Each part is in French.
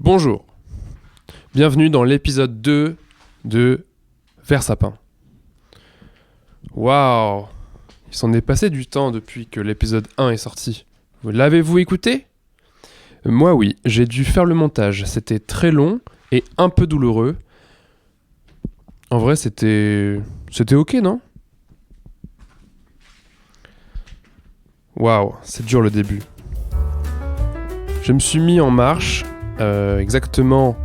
Bonjour, bienvenue dans l'épisode 2 de Vers Sapin. Waouh, il s'en est passé du temps depuis que l'épisode 1 est sorti. Vous l'avez-vous écouté ? Moi oui, j'ai dû faire le montage, c'était très long et un peu douloureux. En vrai c'était ok, non ? Waouh, c'est dur le début. Je me suis mis en marche, exactement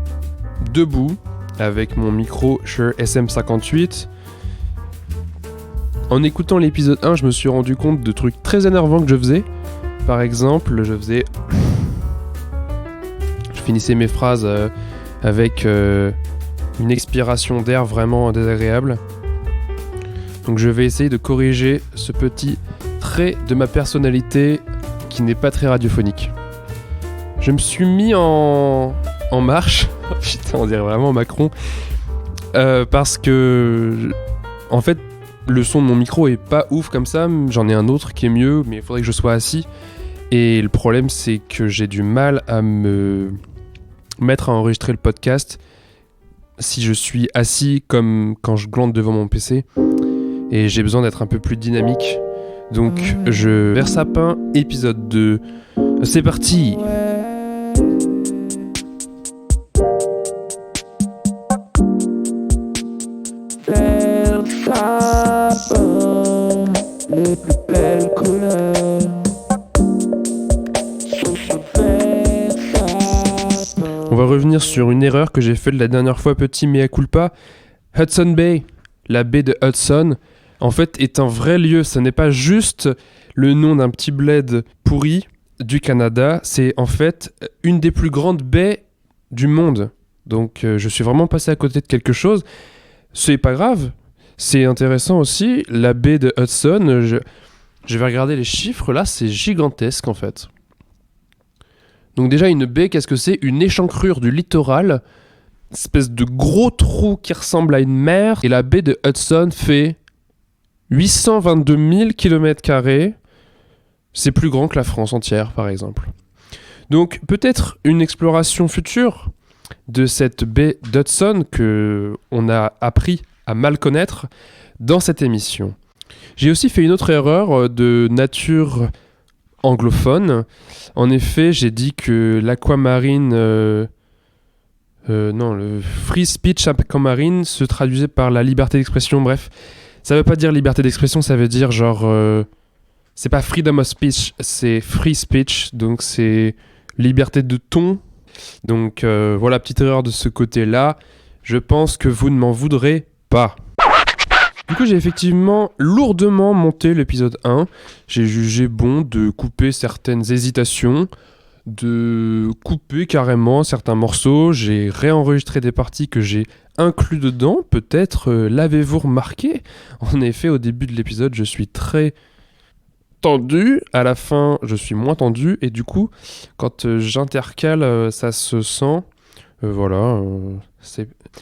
debout, avec mon micro Shure SM58. En écoutant l'épisode 1, je me suis rendu compte de trucs très énervants que je faisais. Par exemple, je finissais mes phrases avec une expiration d'air vraiment désagréable. Donc je vais essayer de corriger ce petit trait de ma personnalité qui n'est pas très radiophonique. Je me suis mis en marche. Putain, on dirait vraiment Macron. Parce que, en fait, le son de mon micro est pas ouf comme ça. J'en ai un autre qui est mieux, mais il faudrait que je sois assis. Et le problème, c'est que j'ai du mal à me mettre à enregistrer le podcast si je suis assis comme quand je glande devant mon PC. Et j'ai besoin d'être un peu plus dynamique. Donc, Vers Sapin, épisode 2. C'est parti! Les plus belles couleurs. On va revenir sur une erreur que j'ai faite la dernière fois, petit mea culpa. Hudson Bay, la baie de Hudson, en fait est un vrai lieu. Ce n'est pas juste le nom d'un petit bled pourri du Canada. C'est en fait une des plus grandes baies du monde. Donc je suis vraiment passé à côté de quelque chose. C'est pas grave. C'est intéressant aussi, la baie de Hudson, je vais regarder les chiffres, là c'est gigantesque en fait. Donc déjà une baie, qu'est-ce que c'est ? Une échancrure du littoral, espèce de gros trou qui ressemble à une mer, et la baie de Hudson fait 822 000 km², c'est plus grand que la France entière par exemple. Donc peut-être une exploration future de cette baie d'Hudson que on a appris à mal connaître dans cette émission. J'ai aussi fait une autre erreur de nature anglophone. En effet, j'ai dit que l'aquamarine... le free speech aquamarine se traduisait par la liberté d'expression. Bref, ça veut pas dire liberté d'expression, ça veut dire genre... c'est pas freedom of speech, c'est free speech, donc c'est liberté de ton. Donc voilà, petite erreur de ce côté-là. Je pense que vous ne m'en voudrez pas. Du coup, j'ai effectivement lourdement monté l'épisode 1. J'ai jugé bon de couper certaines hésitations, de couper carrément certains morceaux. J'ai réenregistré des parties que j'ai inclus dedans. Peut-être l'avez-vous remarqué ? En effet, au début de l'épisode, je suis très tendu. À la fin, je suis moins tendu. Et du coup, quand j'intercale, ça se sent.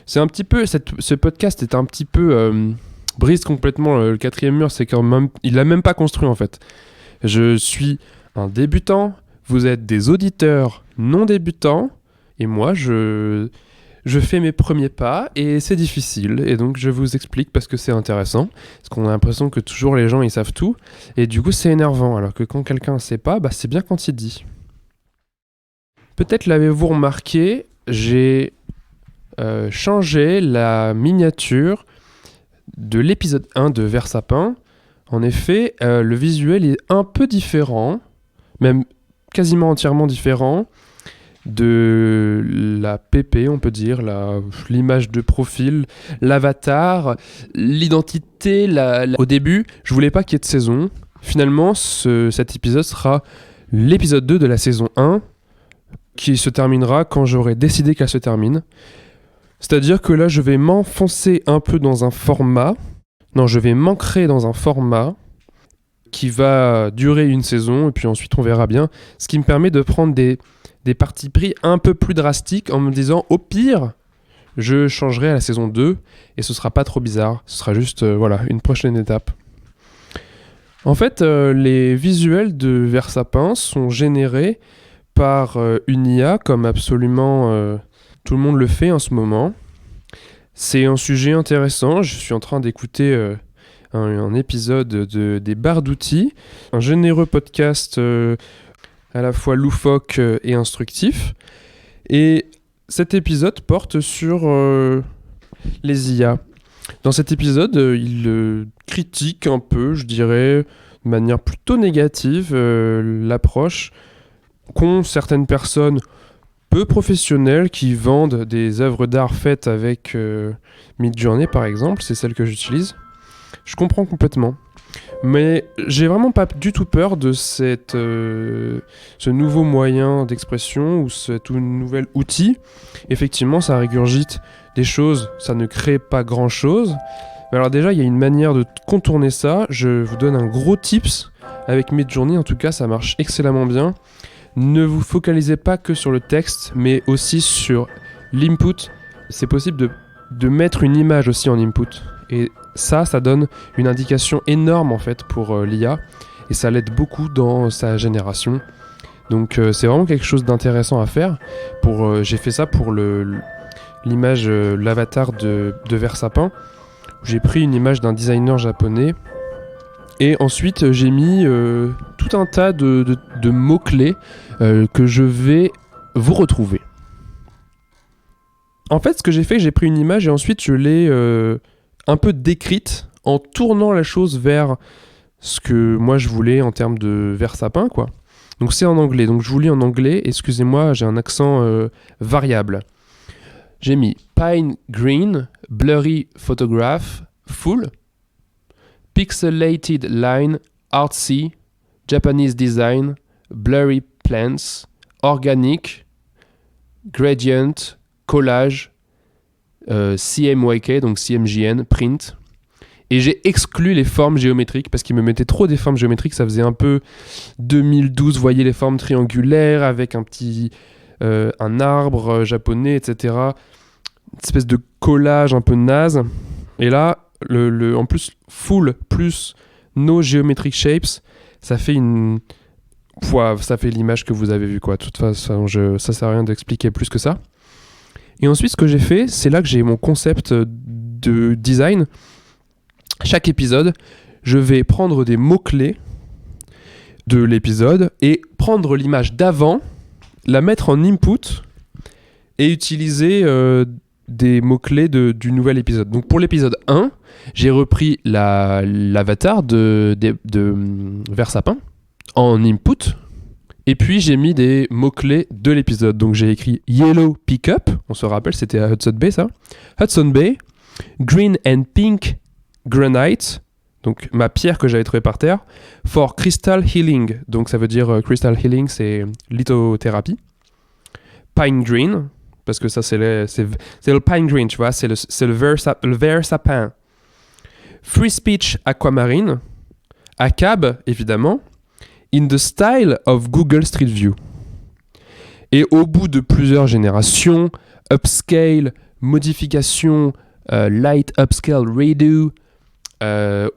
C'est un petit peu... Ce podcast est un petit peu... brise complètement le quatrième mur, c'est quand même... Il l'a même pas construit en fait. Je suis un débutant, vous êtes des auditeurs non débutants, et moi je fais mes premiers pas, et c'est difficile, et donc je vous explique parce que c'est intéressant, parce qu'on a l'impression que toujours les gens ils savent tout, et du coup c'est énervant, alors que quand quelqu'un ne sait pas, c'est bien quand il dit. Peut-être l'avez-vous remarqué, j'ai changé la miniature de l'épisode 1 de Vers Sapin. En effet, le visuel est un peu différent, même quasiment entièrement différent de la PP, on peut dire, l'image de profil, l'avatar, l'identité. Au début, je voulais pas qu'il y ait de saison. Finalement, cet épisode sera l'épisode 2 de la saison 1, qui se terminera quand j'aurai décidé qu'elle se termine. C'est-à-dire que là, je vais m'enfoncer un peu dans un format. Non, je vais m'ancrer dans un format qui va durer une saison, et puis ensuite on verra bien. Ce qui me permet de prendre des partis pris un peu plus drastiques en me disant, au pire, je changerai à la saison 2, et ce sera pas trop bizarre. Ce sera juste, une prochaine étape. En fait, les visuels de Vers Sapin sont générés par une IA, comme absolument tout le monde le fait en ce moment. C'est un sujet intéressant. Je suis en train d'écouter un épisode des Barres d'Outils, un généreux podcast à la fois loufoque et instructif. Et cet épisode porte sur les IA. Dans cet épisode, il critique un peu, je dirais, de manière plutôt négative, l'approche qu'ont certaines personnes peu professionnelles qui vendent des œuvres d'art faites avec Midjourney, par exemple. C'est celle que j'utilise. Je comprends complètement. Mais j'ai vraiment pas du tout peur de ce nouveau moyen d'expression ou ce tout nouvel outil. Effectivement, ça régurgite des choses, ça ne crée pas grand-chose. Mais alors déjà, il y a une manière de contourner ça. Je vous donne un gros tips avec Midjourney. En tout cas, ça marche excellemment bien. Ne vous focalisez pas que sur le texte, mais aussi sur l'input. C'est possible de mettre une image aussi en input. Et ça donne une indication énorme en fait pour l'IA. Et ça l'aide beaucoup dans sa génération. Donc c'est vraiment quelque chose d'intéressant à faire. J'ai fait ça pour l'image, l'avatar de Versapin. J'ai pris une image d'un designer japonais. Et ensuite, j'ai mis tout un tas de mots-clés que je vais vous retrouver. En fait, ce que j'ai fait, j'ai pris une image et ensuite je l'ai un peu décrite en tournant la chose vers ce que moi je voulais en termes de Versapin, quoi. Donc c'est en anglais. Donc je vous lis en anglais. Excusez-moi, j'ai un accent variable. J'ai mis Pine Green, Blurry Photograph, Full, Pixelated Line, Artsy, Japanese Design, Blurry Plants, Organic, Gradient, Collage, CMYK, donc CMJN, Print. Et j'ai exclu les formes géométriques parce qu'il me mettait trop des formes géométriques. Ça faisait un peu 2012, vous voyez les formes triangulaires avec un arbre japonais, etc. Une espèce de collage un peu naze. Et là, en plus, full plus no geometric shapes, ça fait l'image que vous avez vue, quoi. De toute façon, ça sert à rien d'expliquer plus que ça. Et ensuite, ce que j'ai fait, c'est là que j'ai mon concept de design. Chaque épisode, je vais prendre des mots-clés de l'épisode et prendre l'image d'avant, la mettre en input et utiliser des mots-clés du nouvel épisode. Donc pour l'épisode 1, j'ai repris l'avatar de Versapin en input. Et puis j'ai mis des mots-clés de l'épisode. Donc j'ai écrit Yellow Pickup, on se rappelle, c'était à Hudson Bay ça. Hudson Bay, Green and Pink Granite, donc ma pierre que j'avais trouvée par terre, for Crystal Healing, donc ça veut dire Crystal Healing, c'est lithothérapie. Pine Green, parce que ça c'est le Pine Green, tu vois, c'est le Versapin. Free Speech Aquamarine, ACAB évidemment. In the style of Google Street View. Et au bout de plusieurs générations, upscale, modification, light upscale redo,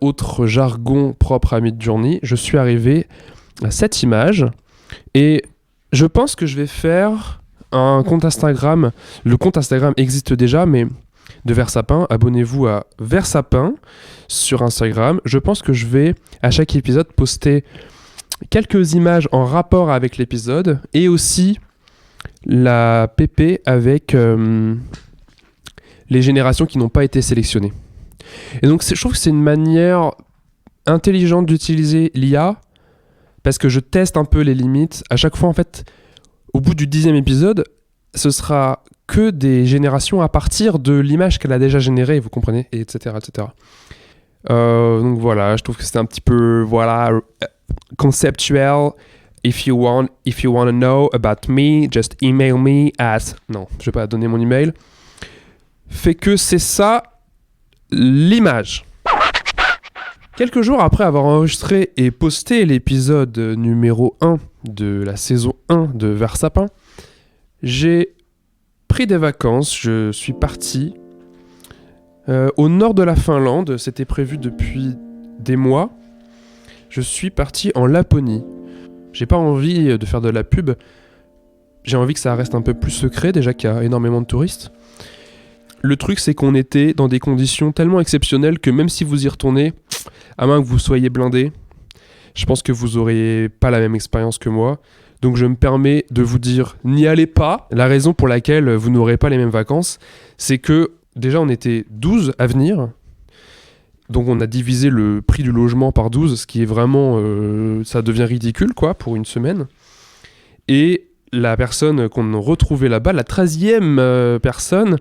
autre jargon propre à Midjourney, je suis arrivé à cette image. Et je pense que je vais faire un compte Instagram. Le compte Instagram existe déjà, mais de Versapin. Abonnez-vous à Versapin sur Instagram. Je pense que je vais, à chaque épisode, poster quelques images en rapport avec l'épisode et aussi la PP avec les générations qui n'ont pas été sélectionnées. Et donc je trouve que c'est une manière intelligente d'utiliser l'IA parce que je teste un peu les limites. À chaque fois, en fait, au bout du 10e épisode, ce sera que des générations à partir de l'image qu'elle a déjà générée, vous comprenez, et etc. etc. Donc voilà, je trouve que c'était un petit peu conceptuel. If you want to know about me, just email me at... Non, je vais pas donner mon email. Fait que c'est ça, l'image. Quelques jours après avoir enregistré et posté l'épisode numéro 1 de la saison 1 de Versapin, j'ai pris des vacances. Je suis parti au nord de la Finlande. C'était prévu depuis des mois. Je suis parti en Laponie. J'ai pas envie de faire de la pub j'ai envie que ça reste un peu plus secret, déjà qu'il y a énormément de touristes. Le truc, c'est qu'on était dans des conditions tellement exceptionnelles que même si vous y retournez, à moins que vous soyez blindé, je pense que vous aurez pas la même expérience que moi. Donc je me permets de vous dire, n'y allez pas. La raison pour laquelle vous n'aurez pas les mêmes vacances, c'est que déjà on était 12 à venir. Donc on a divisé le prix du logement par 12, ce qui est vraiment... ça devient ridicule, quoi, pour une semaine. Et la personne qu'on a retrouvée là-bas, la 13e personne,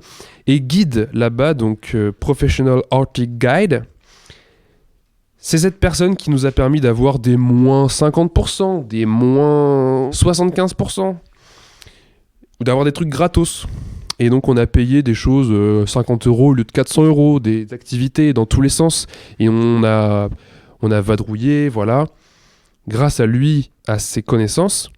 est guide là-bas, donc Professional Arctic Guide. C'est cette personne qui nous a permis d'avoir des moins 50%, des moins 75%, ou d'avoir des trucs gratos. Et donc on a payé des choses 50 € au lieu de 400 €, des activités dans tous les sens. Et on a vadrouillé, voilà, grâce à lui, à ses connaissances.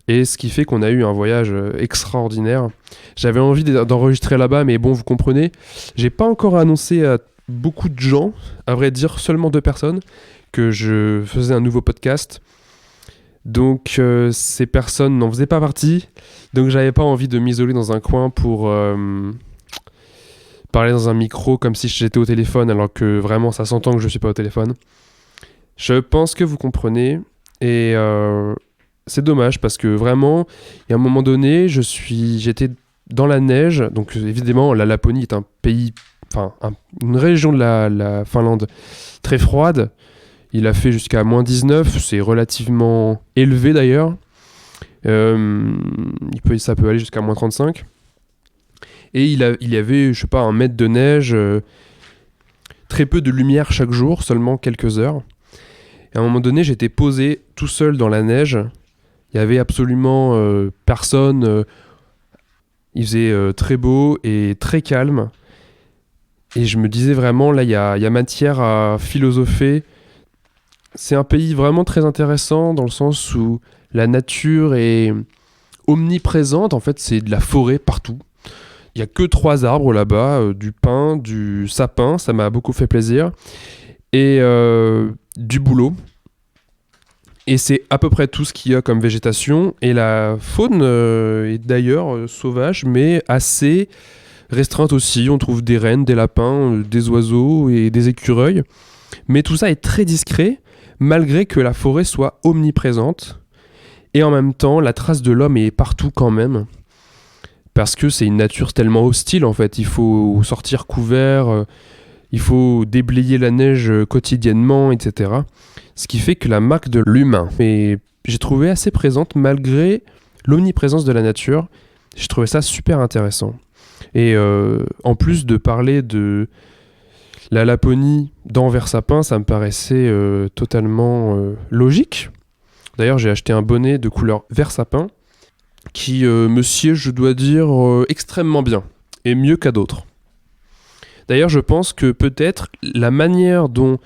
Et ce qui fait qu'on a eu un voyage extraordinaire. J'avais envie d'enregistrer là-bas, mais bon, vous comprenez, j'ai pas encore annoncé à beaucoup de gens, à vrai dire seulement 2 personnes, que je faisais un nouveau podcast. Donc ces personnes n'en faisaient pas partie. Donc j'avais pas envie de m'isoler dans un coin pour parler dans un micro comme si j'étais au téléphone, alors que vraiment ça s'entend que je suis pas au téléphone. Je pense que vous comprenez. Et c'est dommage parce que vraiment, il y a un moment donné, j'étais dans la neige. Donc évidemment, la Laponie est un pays, une région de la Finlande très froide. Il a fait jusqu'à moins 19, c'est relativement élevé d'ailleurs. Ça peut aller jusqu'à moins 35. Et il y avait, je sais pas, 1 mètre de neige, très peu de lumière chaque jour, seulement quelques heures. Et à un moment donné, j'étais posé tout seul dans la neige. Il y avait absolument personne. Il faisait très beau et très calme. Et je me disais vraiment, là, il y a matière à philosopher. C'est un pays vraiment très intéressant dans le sens où la nature est omniprésente. En fait, c'est de la forêt partout. Il n'y a que 3 arbres là-bas, du pin, du sapin, ça m'a beaucoup fait plaisir, et du bouleau. Et c'est à peu près tout ce qu'il y a comme végétation. Et la faune est d'ailleurs sauvage, mais assez restreinte aussi. On trouve des rennes, des lapins, des oiseaux et des écureuils. Mais tout ça est très discret, malgré que la forêt soit omniprésente. Et en même temps, la trace de l'homme est partout quand même. Parce que c'est une nature tellement hostile en fait. Il faut sortir couvert, il faut déblayer la neige quotidiennement, etc. Ce qui fait que la marque de l'humain, et j'ai trouvé assez présente malgré l'omniprésence de la nature. J'ai trouvé ça super intéressant. Et en plus de parler de la Laponie dans Versapin, ça me paraissait totalement logique. D'ailleurs, j'ai acheté un bonnet de couleur vert sapin qui me siège, je dois dire, extrêmement bien, et mieux qu'à d'autres. D'ailleurs, je pense que peut-être la manière dont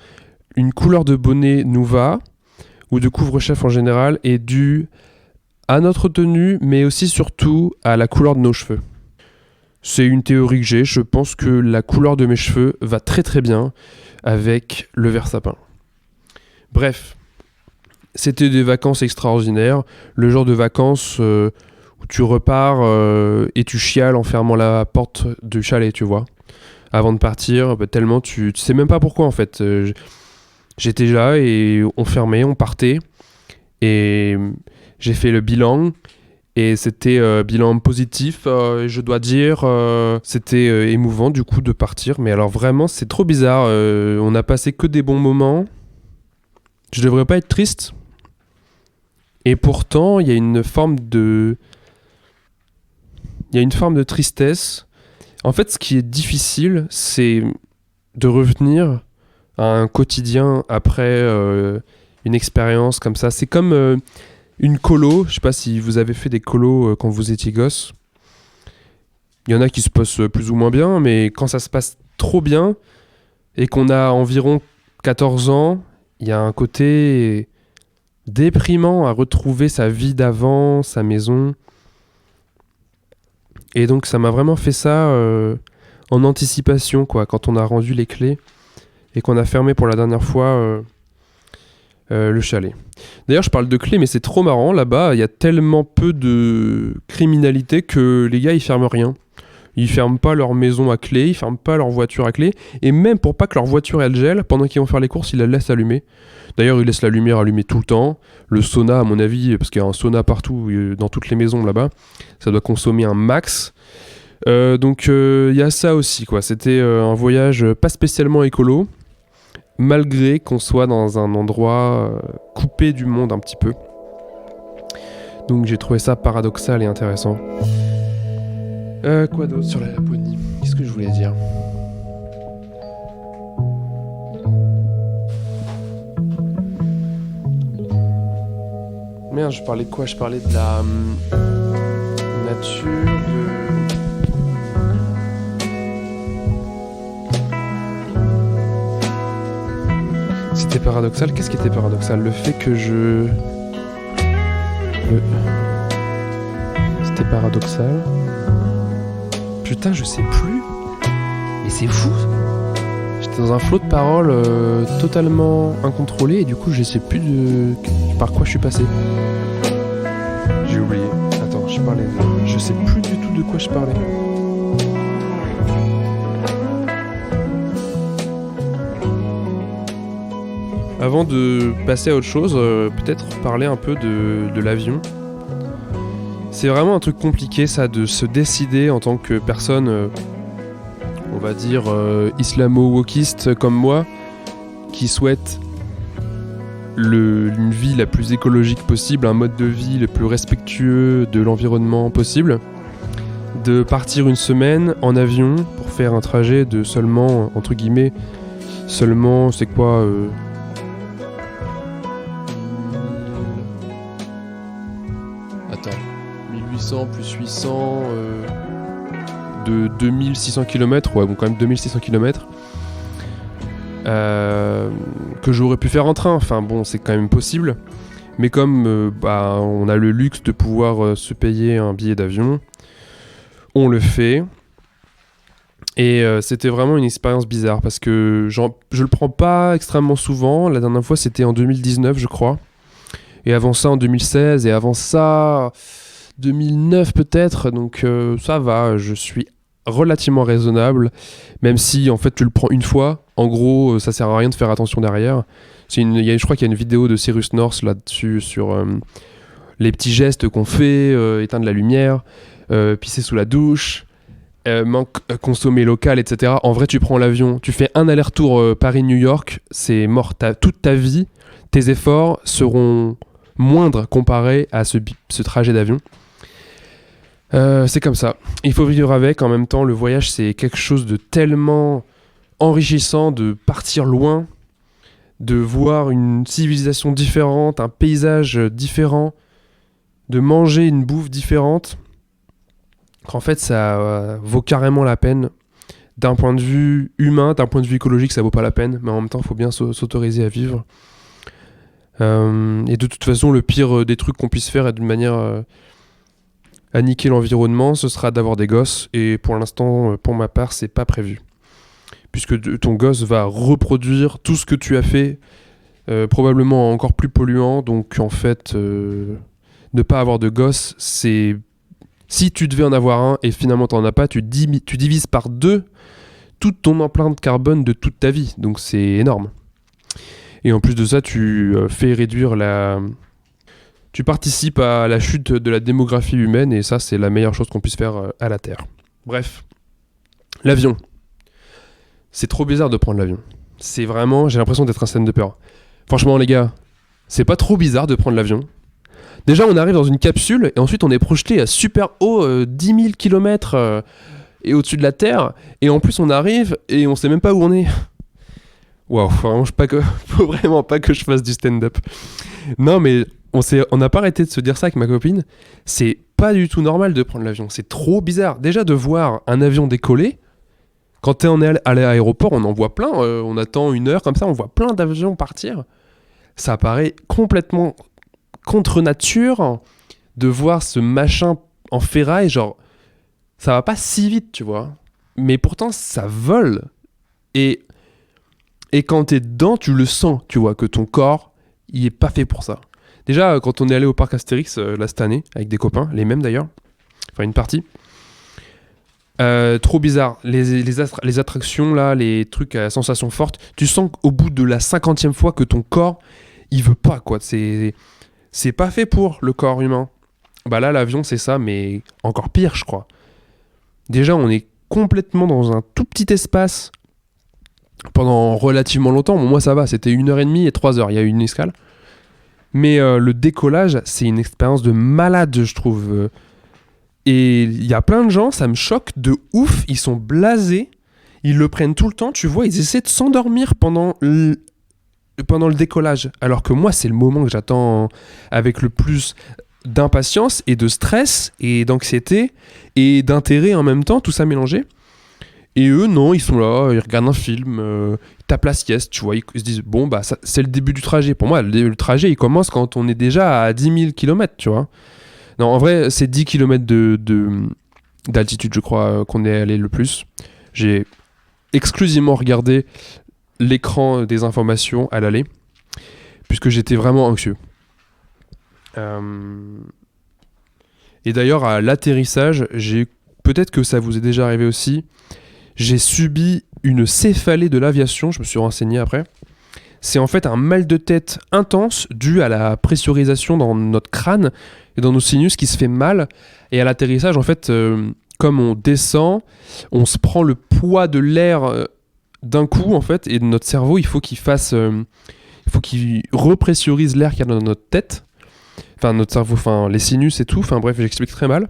une couleur de bonnet nous va, ou de couvre-chef en général, est due à notre tenue, mais aussi surtout à la couleur de nos cheveux. C'est une théorie que j'ai, je pense que la couleur de mes cheveux va très très bien avec le vert sapin. Bref, c'était des vacances extraordinaires, le genre de vacances où tu repars et tu chiales en fermant la porte du chalet, tu vois. Avant de partir, tellement tu sais même pas pourquoi en fait. J'étais là et on fermait, on partait. Et j'ai fait le bilan. Et c'était bilan positif, je dois dire. C'était émouvant du coup de partir. Mais alors vraiment, c'est trop bizarre. On a passé que des bons moments. Je devrais pas être triste. Et pourtant, il y a une forme de tristesse. En fait, ce qui est difficile, c'est de revenir à un quotidien après une expérience comme ça. C'est comme une colo. Je sais pas si vous avez fait des colos quand vous étiez gosse. Il y en a qui se passent plus ou moins bien, mais quand ça se passe trop bien et qu'on a environ 14 ans, il y a un côté déprimant à retrouver sa vie d'avant, sa maison. Et donc ça m'a vraiment fait ça en anticipation, quoi, quand on a rendu les clés et qu'on a fermé pour la dernière fois le chalet. D'ailleurs, je parle de clés, mais c'est trop marrant. Là-bas, il y a tellement peu de criminalité que les gars, ils ferment rien. Ils ferment pas leur maison à clé, ils ferment pas leur voiture à clé. Et même pour pas que leur voiture, elle gèle, pendant qu'ils vont faire les courses, ils la laissent allumer. D'ailleurs, ils laissent la lumière allumée tout le temps. Le sauna, à mon avis, parce qu'il y a un sauna partout, dans toutes les maisons là-bas, ça doit consommer un max. Donc, il y a ça aussi, quoi. C'était un voyage pas spécialement écolo, malgré qu'on soit dans un endroit coupé du monde un petit peu. Donc j'ai trouvé ça paradoxal et intéressant. Quoi d'autre sur la Laponie ? Qu'est-ce que je voulais dire ? Merde, je parlais de quoi ? Je parlais de la nature, C'était paradoxal. Qu'est-ce qui était paradoxal ? Le fait que C'était paradoxal. Putain, je sais plus. Mais c'est fou. J'étais dans un flot de paroles totalement incontrôlé et du coup, je sais plus par quoi je suis passé. J'ai oublié. Attends, je sais plus du tout de quoi je parlais. Avant de passer à autre chose, peut-être parler un peu de l'avion. C'est vraiment un truc compliqué ça, de se décider en tant que personne, on va dire islamo-wokiste comme moi, qui souhaite une vie la plus écologique possible, un mode de vie le plus respectueux de l'environnement possible, de partir une semaine en avion pour faire un trajet de seulement, entre guillemets, c'est quoi Attends, 1800 plus 800 de 2600 km, ouais bon quand même 2600 km que j'aurais pu faire en train, enfin bon c'est quand même possible, mais comme on a le luxe de pouvoir se payer un billet d'avion, on le fait. Et c'était vraiment une expérience bizarre parce que je le prends pas extrêmement souvent. La dernière fois c'était en 2019 je crois. Et avant ça en 2016 et avant ça 2009 peut-être. Donc ça va, je suis relativement raisonnable. Même si en fait tu le prends une fois. En gros ça sert à rien de faire attention derrière. Je crois qu'il y a une vidéo de Cyrus North là-dessus sur les petits gestes qu'on fait, éteindre la lumière, pisser sous la douche, consommer local, etc. En vrai, tu prends l'avion, tu fais un aller-retour Paris-New York, c'est mort. Toute ta vie, tes efforts seront moindres comparés à ce trajet d'avion. C'est comme ça. Il faut vivre avec. En même temps, le voyage, c'est quelque chose de tellement enrichissant de partir loin, de voir une civilisation différente, un paysage différent, de manger une bouffe différente, qu'en fait ça vaut carrément la peine. D'un point de vue humain, d'un point de vue écologique, ça vaut pas la peine, mais en même temps il faut bien s'autoriser à vivre. Et de toute façon le pire des trucs qu'on puisse faire est d'une manière à niquer l'environnement, ce sera d'avoir des gosses, et pour l'instant pour ma part c'est pas prévu, puisque ton gosse va reproduire tout ce que tu as fait, probablement encore plus polluant. Donc en fait ne pas avoir de gosse, c'est... Si tu devais en avoir un et finalement t'en as pas, tu divises par 2 toute ton empreinte carbone de toute ta vie. Donc c'est énorme. Et en plus de ça, tu fais réduire tu participes à la chute de la démographie humaine, et ça c'est la meilleure chose qu'on puisse faire à la Terre. Bref. L'avion. C'est trop bizarre de prendre l'avion. C'est vraiment... J'ai l'impression d'être un scène de peur. Franchement les gars, c'est pas trop bizarre de prendre l'avion. Déjà, on arrive dans une capsule et ensuite on est projeté à super haut, 10 000 km et au-dessus de la Terre. Et en plus, on arrive et on sait même pas où on est. Waouh, faut vraiment pas que je fasse du stand-up. Non, mais on n'a pas arrêté de se dire ça avec ma copine. C'est pas du tout normal de prendre l'avion. C'est trop bizarre. Déjà, de voir un avion décoller. Quand t'es à l'aéroport, on en voit plein. On attend 1 heure comme ça, on voit plein d'avions partir. Ça paraît complètement contre nature de voir ce machin en ferraille, genre ça va pas si vite, tu vois, mais pourtant ça vole, et quand t'es dedans tu le sens, tu vois, que ton corps il est pas fait pour ça. Déjà, quand on est allé au parc Astérix là cette année, avec des copains, les mêmes d'ailleurs, enfin une partie, trop bizarre. Les attractions là, les trucs à sensations fortes, tu sens qu'au bout de la 50e fois que ton corps, il veut pas quoi. C'est pas fait pour le corps humain. Bah là, l'avion c'est ça, mais encore pire je crois. Déjà, on est complètement dans un tout petit espace pendant relativement longtemps. Bon, moi ça va, c'était 1h30 et 3h, il y a eu une escale. Mais le décollage, c'est une expérience de malade, je trouve. Et il y a plein de gens, ça me choque de ouf, ils sont blasés, ils le prennent tout le temps, tu vois, ils essaient de s'endormir pendant le décollage. Alors que moi, c'est le moment que j'attends avec le plus d'impatience et de stress et d'anxiété et d'intérêt en même temps, tout ça mélangé. Et eux, non, ils sont là, ils regardent un film, ils tapent la sieste, tu vois, ils se disent, bon, bah, ça, c'est le début du trajet. Pour moi, le trajet, il commence quand on est déjà à 10 000 km, tu vois. Non, en vrai, c'est 10 km d'altitude, je crois, qu'on est allé le plus. J'ai exclusivement regardé l'écran des informations à l'aller, puisque j'étais vraiment anxieux. Et d'ailleurs, à l'atterrissage, peut-être que ça vous est déjà arrivé aussi, j'ai subi une céphalée de l'aviation, je me suis renseigné après. C'est en fait un mal de tête intense dû à la pressurisation dans notre crâne et dans nos sinus qui se fait mal. Et à l'atterrissage, en fait, comme on descend, on se prend le poids de l'air d'un coup, en fait, et notre cerveau, il faut qu'il repressurise l'air qu'il y a dans notre tête. Enfin, notre cerveau, enfin, les sinus et tout. Enfin, bref, j'explique très mal.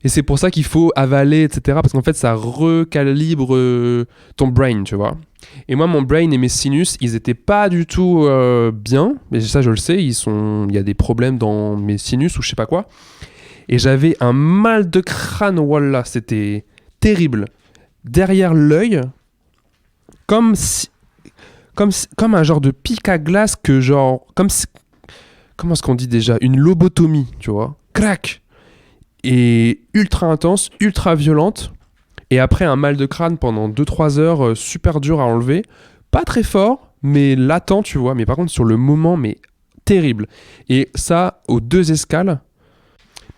Et c'est pour ça qu'il faut avaler, etc. Parce qu'en fait, ça recalibre ton brain, tu vois. Et moi, mon brain et mes sinus, ils étaient pas du tout bien. Mais ça, je le sais, il y a des problèmes dans mes sinus ou je sais pas quoi. Et j'avais un mal de crâne, voilà, c'était terrible. Derrière l'œil, comme un genre de pic à glace que genre... comment est-ce qu'on dit déjà ? Une lobotomie, tu vois. Crac ! Et ultra intense, ultra violente. Et après un mal de crâne pendant 2-3 heures, super dur à enlever. Pas très fort, mais latent, tu vois. Mais par contre, sur le moment, mais terrible. Et ça, aux 2 escales.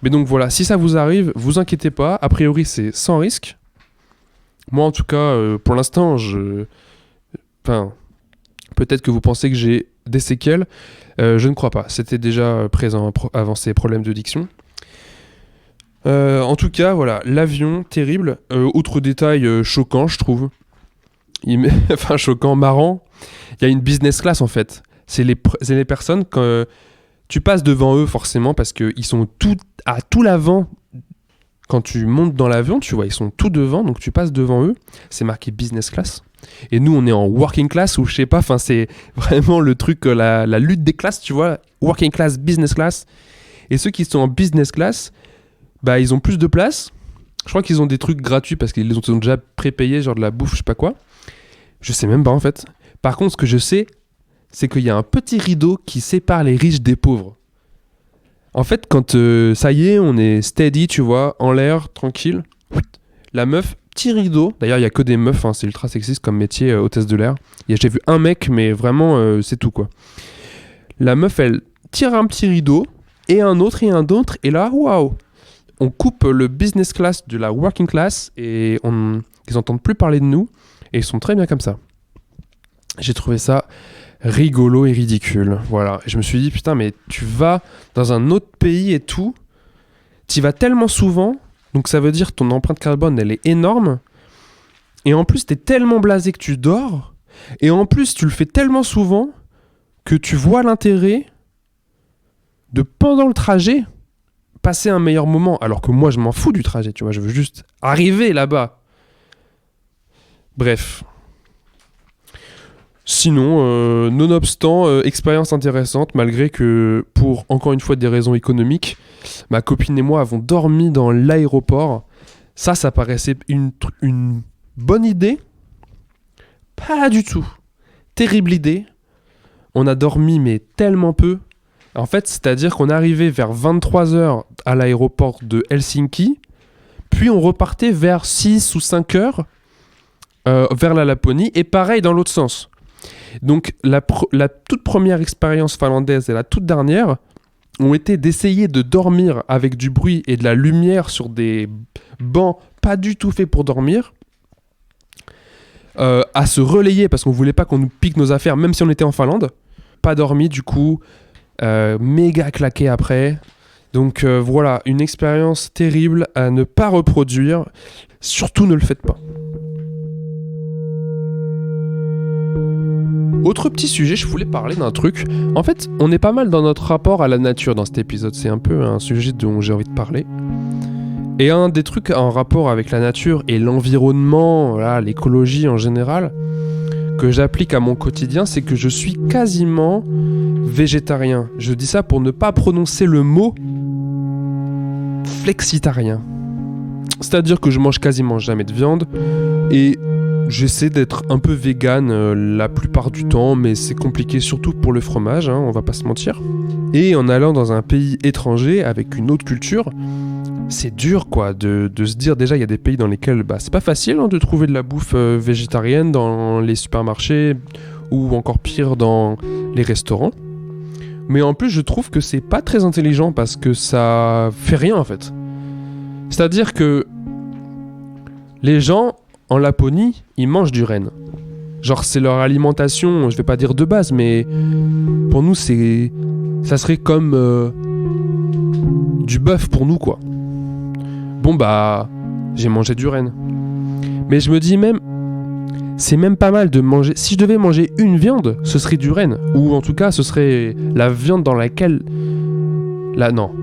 Mais donc voilà, si ça vous arrive, vous inquiétez pas. A priori, c'est sans risque. Moi, en tout cas, pour l'instant, Enfin, peut-être que vous pensez que j'ai des séquelles. Je ne crois pas. C'était déjà présent avant ces problèmes de diction. En tout cas, voilà, l'avion, terrible. Autre détail choquant, je trouve. Enfin, choquant, marrant. Il y a une business class, en fait. C'est les personnes, quand tu passes devant eux, forcément, parce qu'ils sont à tout l'avant. Quand tu montes dans l'avion, tu vois, ils sont tout devant, donc tu passes devant eux. C'est marqué business class. Et nous, on est en working class, ou je sais pas, enfin, c'est vraiment le truc, la lutte des classes, tu vois. Working class, business class. Et ceux qui sont en business class, bah, ils ont plus de place. Je crois qu'ils ont des trucs gratuits parce qu'ils les ont déjà prépayés, genre de la bouffe, je sais pas quoi. Je sais même pas en fait. Par contre, ce que je sais, c'est qu'il y a un petit rideau qui sépare les riches des pauvres. En fait, quand ça y est, on est steady, tu vois, en l'air, tranquille. La meuf, petit rideau. D'ailleurs, il y a que des meufs, hein, c'est ultra sexiste comme métier, hôtesse de l'air. J'ai vu un mec, mais vraiment, c'est tout quoi. La meuf, elle tire un petit rideau, et un autre, et là, waouh! On coupe le business class de la working class et ils n'entendent plus parler de nous et ils sont très bien comme ça. J'ai trouvé ça rigolo et ridicule. Voilà. Et je me suis dit, putain, mais tu vas dans un autre pays et tout, tu y vas tellement souvent, donc ça veut dire que ton empreinte carbone, elle est énorme. Et en plus, t'es tellement blasé que tu dors. Et en plus, tu le fais tellement souvent que tu vois l'intérêt de, pendant le trajet, passer un meilleur moment, alors que moi je m'en fous du trajet, tu vois, je veux juste arriver là-bas. Bref. Sinon, nonobstant, expérience intéressante, malgré que, pour encore une fois des raisons économiques, ma copine et moi avons dormi dans l'aéroport. Ça paraissait une bonne idée. Pas du tout. Terrible idée. On a dormi, mais tellement peu. En fait, c'est-à-dire qu'on arrivait vers 23h à l'aéroport de Helsinki, puis on repartait vers 6 ou 5 heures vers la Laponie, et pareil dans l'autre sens. Donc la toute première expérience finlandaise et la toute dernière ont été d'essayer de dormir avec du bruit et de la lumière sur des bancs pas du tout faits pour dormir, à se relayer parce qu'on voulait pas qu'on nous pique nos affaires même si on était en Finlande. Pas dormi du coup, méga claqué après. Donc voilà, une expérience terrible à ne pas reproduire. Surtout ne le faites pas. Autre petit sujet, je voulais parler d'un truc. En fait, on est pas mal dans notre rapport à la nature dans cet épisode. C'est un peu un sujet dont j'ai envie de parler. Et un des trucs en rapport avec la nature et l'environnement, voilà, l'écologie en général, que j'applique à mon quotidien, c'est que je suis quasiment végétarien. Je dis ça pour ne pas prononcer le mot flexitarien. C'est-à-dire que je mange quasiment jamais de viande et j'essaie d'être un peu vegan la plupart du temps, mais c'est compliqué surtout pour le fromage, hein, on va pas se mentir. Et en allant dans un pays étranger avec une autre culture, c'est dur quoi de se dire, déjà il y a des pays dans lesquels c'est pas facile de trouver de la bouffe végétarienne dans les supermarchés ou encore pire dans les restaurants. Mais en plus je trouve que c'est pas très intelligent parce que ça fait rien en fait. C'est-à-dire que les gens en Laponie, ils mangent du renne. Genre c'est leur alimentation, je vais pas dire de base, mais pour nous ça serait comme du bœuf pour nous quoi. Bon j'ai mangé du renne. Mais je me dis même, c'est même pas mal de manger. Si je devais manger une viande, ce serait du renne. Ou en tout cas, ce serait la viande dans laquelle...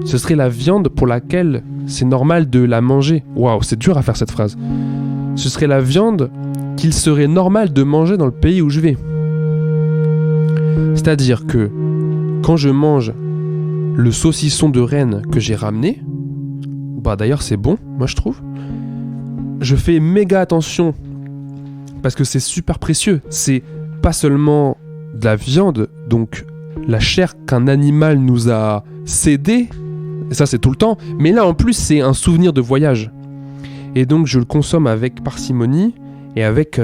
ce serait la viande pour laquelle c'est normal de la manger. Waouh, c'est dur à faire cette phrase. Ce serait la viande qu'il serait normal de manger dans le pays où je vais. C'est-à-dire que quand je mange le saucisson de renne que j'ai ramené, d'ailleurs c'est bon, moi je trouve, je fais méga attention parce que c'est super précieux. C'est pas seulement de la viande, donc la chair qu'un animal nous a cédée, et ça c'est tout le temps, mais là en plus c'est un souvenir de voyage. Et donc je le consomme avec parcimonie et avec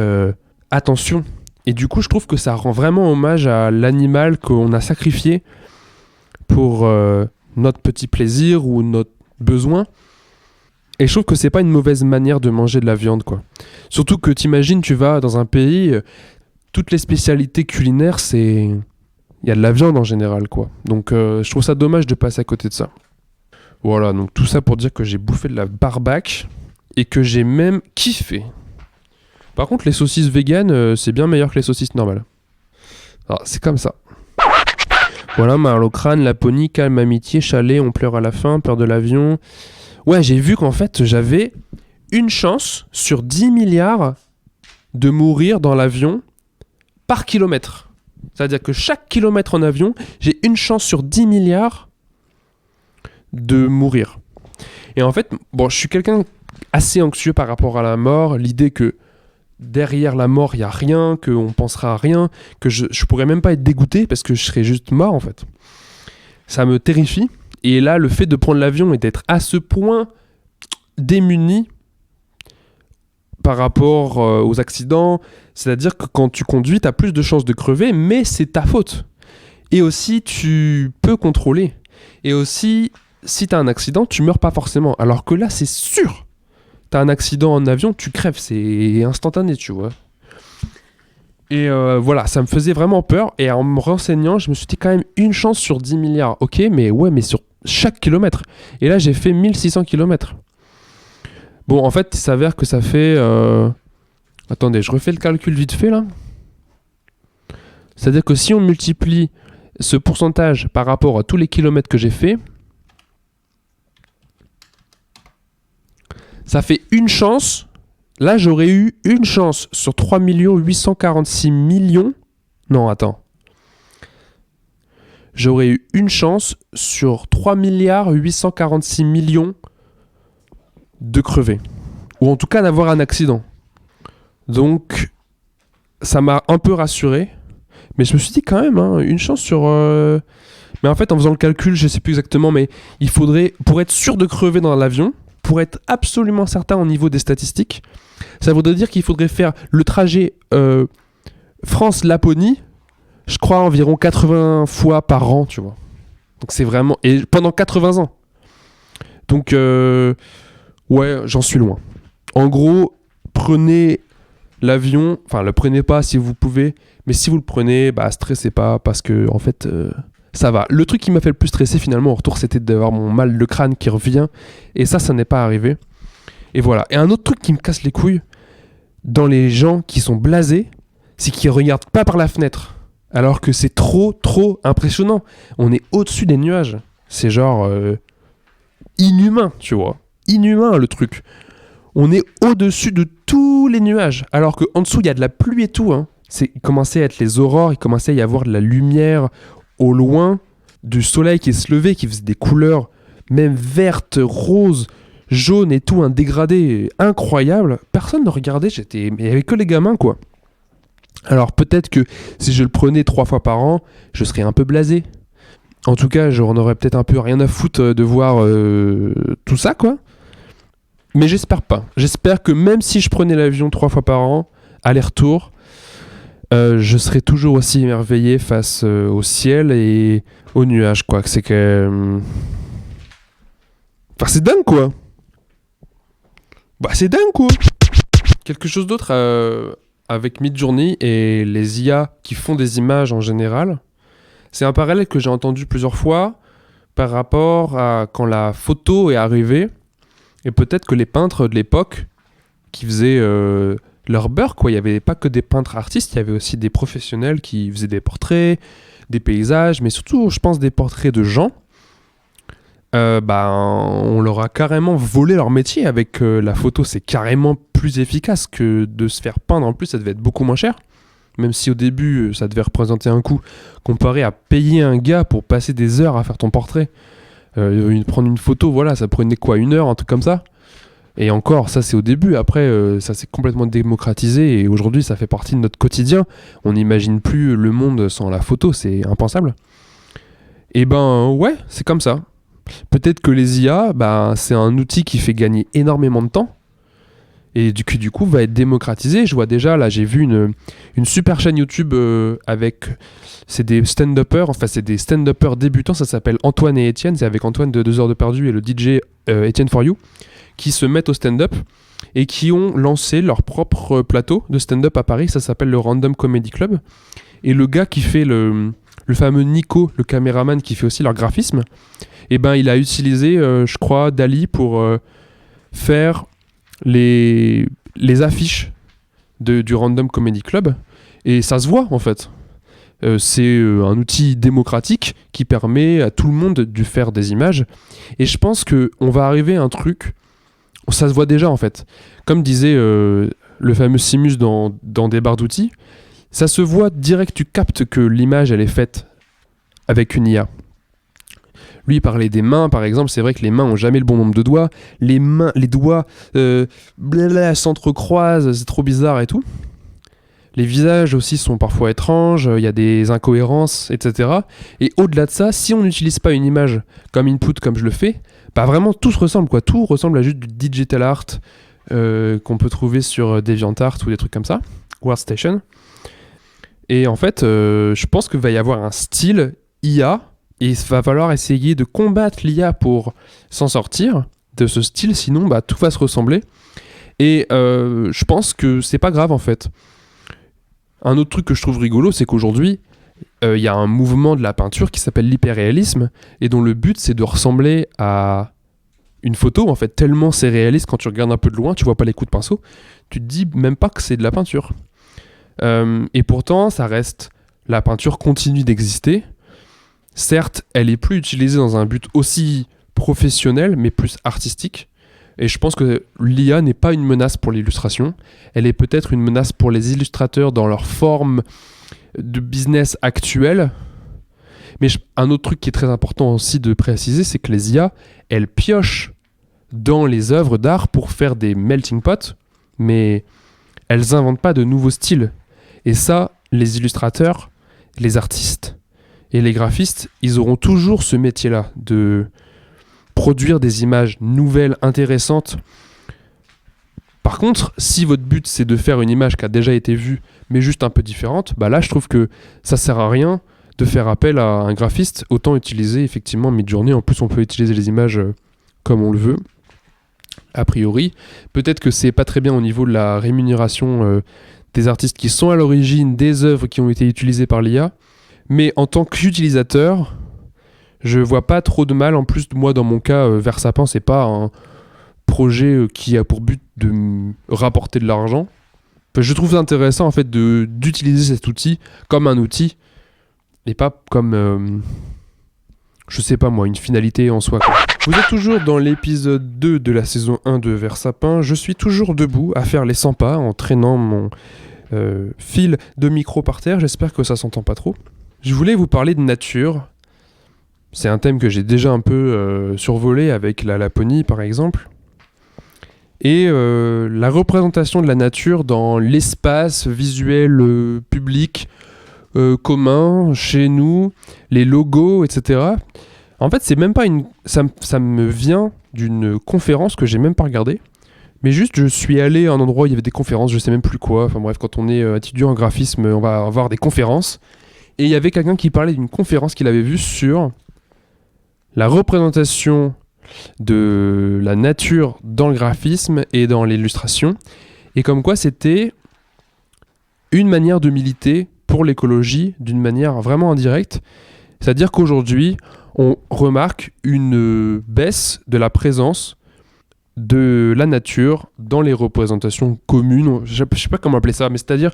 attention. Et du coup je trouve que ça rend vraiment hommage à l'animal qu'on a sacrifié pour notre petit plaisir ou notre besoin. Et je trouve que c'est pas une mauvaise manière de manger de la viande, quoi. Surtout que t'imagines, tu vas dans un pays, toutes les spécialités culinaires, il y a de la viande en général, quoi. Donc je trouve ça dommage de passer à côté de ça. Voilà, donc tout ça pour dire que j'ai bouffé de la barbaque et que j'ai même kiffé. Par contre, les saucisses véganes, c'est bien meilleur que les saucisses normales. Alors, c'est comme ça. Voilà, Marlocrane, Laponie, calme, amitié, chalet, on pleure à la fin, peur de l'avion... Ouais, j'ai vu qu'en fait, j'avais une chance sur 10 milliards de mourir dans l'avion par kilomètre. C'est-à-dire que chaque kilomètre en avion, j'ai une chance sur 10 milliards de mourir. Et en fait, je suis quelqu'un assez anxieux par rapport à la mort. L'idée que derrière la mort, il n'y a rien, qu'on pensera à rien, que je pourrais même pas être dégoûté parce que je serais juste mort, en fait. Ça me terrifie. Et là, le fait de prendre l'avion et d'être à ce point démuni par rapport aux accidents, c'est-à-dire que quand tu conduis, tu as plus de chances de crever, mais c'est ta faute. Et aussi, tu peux contrôler. Et aussi, si tu as un accident, tu meurs pas forcément. Alors que là, c'est sûr. Tu as un accident en avion, tu crèves. C'est instantané, tu vois. Et voilà, ça me faisait vraiment peur. Et en me renseignant, je me suis dit quand même une chance sur 10 milliards. Ok, mais sur chaque kilomètre. Et là, j'ai fait 1600 kilomètres. Bon, en fait, il s'avère que ça fait... Attendez, je refais le calcul vite fait, là. C'est-à-dire que si on multiplie ce pourcentage par rapport à tous les kilomètres que j'ai fait, ça fait une chance. Là, j'aurais eu une chance sur 3 846 millions... Non, attends. J'aurais eu une chance sur 3 846 millions de crever. Ou en tout cas d'avoir un accident. Donc, ça m'a un peu rassuré. Mais je me suis dit quand même, une chance sur... Mais en fait, en faisant le calcul, je sais plus exactement, mais il faudrait, pour être sûr de crever dans l'avion, pour être absolument certain au niveau des statistiques, ça voudrait dire qu'il faudrait faire le trajet France-Laponie je crois, environ 80 fois par an, tu vois. Donc c'est vraiment... Et pendant 80 ans. Donc, ouais, j'en suis loin. En gros, prenez l'avion, enfin, le prenez pas si vous pouvez, mais si vous le prenez, bah, stressez pas, parce que, en fait, ça va. Le truc qui m'a fait le plus stresser, finalement, au retour, c'était d'avoir mon mal de crâne qui revient, et ça n'est pas arrivé. Et voilà. Et un autre truc qui me casse les couilles, dans les gens qui sont blasés, c'est qu'ils regardent pas par la fenêtre, alors que c'est trop impressionnant. On est au-dessus des nuages. C'est genre inhumain, tu vois. Inhumain, le truc. On est au-dessus de tous les nuages, alors qu'en dessous, il y a de la pluie et tout. Hein. Il commençait à être les aurores, il commençait à y avoir de la lumière au loin, du soleil qui se levait, qui faisait des couleurs même vertes, roses, jaunes et tout, un dégradé incroyable. Personne ne regardait, mais il n'y avait que les gamins, quoi. Alors peut-être que si je le prenais 3 fois par an, je serais un peu blasé. En tout cas, j'en aurais peut-être un peu rien à foutre de voir tout ça, quoi. Mais j'espère pas. J'espère que même si je prenais l'avion 3 fois par an, aller-retour, je serais toujours aussi émerveillé face au ciel et aux nuages, quoi. C'est que... Enfin, c'est dingue, quoi. Bah, c'est dingue, quoi. Quelque chose d'autre avec Midjourney et les IA qui font des images en général. C'est un parallèle que j'ai entendu plusieurs fois par rapport à quand la photo est arrivée. Et peut-être que les peintres de l'époque qui faisaient leur beurre, quoi. Il n'y avait pas que des peintres artistes, il y avait aussi des professionnels qui faisaient des portraits, des paysages, mais surtout, je pense, des portraits de gens. On leur a carrément volé leur métier avec la photo. C'est carrément plus efficace que de se faire peindre. En plus, ça devait être beaucoup moins cher. Même si au début, ça devait représenter un coût comparé à payer un gars pour passer des heures à faire ton portrait. Prendre une photo, voilà, ça prenait quoi, 1 heure, un truc comme ça. Et encore, ça c'est au début. Après, ça s'est complètement démocratisé et aujourd'hui, ça fait partie de notre quotidien. On n'imagine plus le monde sans la photo, c'est impensable. Et ouais, c'est comme ça. Peut-être que les IA, c'est un outil qui fait gagner énormément de temps et du coup va être démocratisé. Je vois déjà, là j'ai vu une super chaîne YouTube c'est des stand-uppers, enfin c'est des stand-uppers débutants, ça s'appelle Antoine et Étienne, c'est avec Antoine de 2 heures de perdu et le DJ Étienne For You, qui se mettent au stand-up et qui ont lancé leur propre plateau de stand-up à Paris, ça s'appelle le Random Comedy Club. Et le gars qui fait le fameux Nico, le caméraman qui fait aussi leur graphisme, il a utilisé, je crois, DALL-E pour faire les affiches du Random Comedy Club. Et ça se voit, en fait. C'est un outil démocratique qui permet à tout le monde de faire des images. Et je pense qu'on va arriver à un truc, ça se voit déjà, en fait. Comme disait le fameux Simus dans des barres d'outils, ça se voit direct, tu captes que l'image, elle est faite avec une IA. Lui, il parlait des mains, par exemple. C'est vrai que les mains ont jamais le bon nombre de doigts. Les doigts s'entrecroisent, c'est trop bizarre et tout. Les visages aussi sont parfois étranges, il y a des incohérences, etc. Et au-delà de ça, si on n'utilise pas une image comme input, comme je le fais, vraiment tout se ressemble, quoi. Tout ressemble à juste du digital art qu'on peut trouver sur DeviantArt ou des trucs comme ça, Workstation. Et en fait, je pense qu'il va y avoir un style IA. Et il va falloir essayer de combattre l'IA pour s'en sortir de ce style, sinon tout va se ressembler. Et je pense que c'est pas grave en fait. Un autre truc que je trouve rigolo, c'est qu'aujourd'hui, il y a un mouvement de la peinture qui s'appelle l'hyperréalisme, et dont le but c'est de ressembler à une photo, en fait, tellement c'est réaliste quand tu regardes un peu de loin, tu vois pas les coups de pinceau, tu te dis même pas que c'est de la peinture. Et pourtant, ça reste... La peinture continue d'exister. Certes, elle est plus utilisée dans un but aussi professionnel, mais plus artistique. Et je pense que l'IA n'est pas une menace pour l'illustration. Elle est peut-être une menace pour les illustrateurs dans leur forme de business actuelle. Mais un autre truc qui est très important aussi de préciser, c'est que les IA, elles piochent dans les œuvres d'art pour faire des melting pots, mais elles n'inventent pas de nouveaux styles. Et ça, les illustrateurs, les artistes et les graphistes, ils auront toujours ce métier-là de produire des images nouvelles, intéressantes, Par contre, si votre but c'est de faire une image qui a déjà été vue, mais juste un peu différente, bah là je trouve que ça sert à rien de faire appel à un graphiste, autant utiliser effectivement Midjourney. En plus, on peut utiliser les images comme on le veut, a priori. Peut-être que c'est pas très bien au niveau de la rémunération des artistes qui sont à l'origine des œuvres qui ont été utilisées par l'IA, mais en tant qu'utilisateur, je vois pas trop de mal. En plus, moi dans mon cas, Versapin, c'est pas un projet qui a pour but de me rapporter de l'argent. Enfin, je trouve ça intéressant en fait d'utiliser cet outil comme un outil et pas comme je sais pas moi, une finalité en soi, quoi. Vous êtes toujours dans l'épisode 2 de la saison 1 de Versapin. Je suis toujours debout à faire les 100 pas en traînant mon fil de micro par terre. J'espère que ça s'entend pas trop. Je voulais vous parler de nature. C'est un thème que j'ai déjà un peu survolé avec la Laponie par exemple. Et la représentation de la nature dans l'espace visuel public commun, chez nous, les logos, etc. En fait, c'est même pas une... Ça me vient d'une conférence que j'ai même pas regardée. Mais juste, je suis allé à un endroit où il y avait des conférences, je sais même plus quoi. Enfin bref, quand on est étudiant en graphisme, on va avoir des conférences. Et il y avait quelqu'un qui parlait d'une conférence qu'il avait vue sur la représentation de la nature dans le graphisme et dans l'illustration, et comme quoi c'était une manière de militer pour l'écologie d'une manière vraiment indirecte. C'est-à-dire qu'aujourd'hui, on remarque une baisse de la présence de la nature dans les représentations communes. Je sais pas comment appeler ça, mais c'est-à-dire